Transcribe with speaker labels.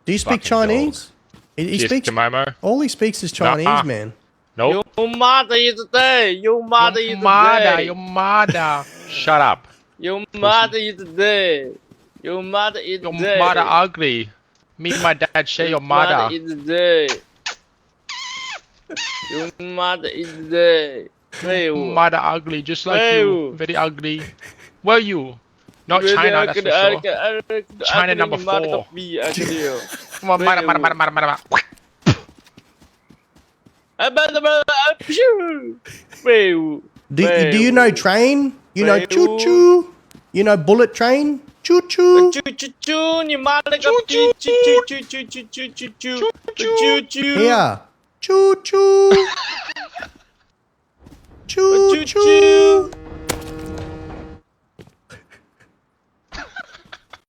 Speaker 1: Do you speak
Speaker 2: Fucking
Speaker 1: Chinese? He
Speaker 2: Yes,
Speaker 1: speaks.
Speaker 2: Jamomo.
Speaker 1: All he speaks is Chinese,
Speaker 2: Nuh-uh.
Speaker 1: man.
Speaker 2: Nope.
Speaker 3: Your mother is dead. Your mother is dead.
Speaker 2: Your mother. Shut up.
Speaker 3: Your mother is dead. Your mother is
Speaker 2: Your
Speaker 3: dead.
Speaker 2: mother ugly. Me and my dad share your mother.
Speaker 3: is dead. Your mother is dead. Where
Speaker 2: Mother ugly, just like
Speaker 3: Where?
Speaker 2: you. Very ugly. Where you? Not China, that's for sure. China number 4. Come on, mother.
Speaker 1: Do you know train? You know choo choo. You know bullet train? Choo choo. Here. Choo choo. Choo choo.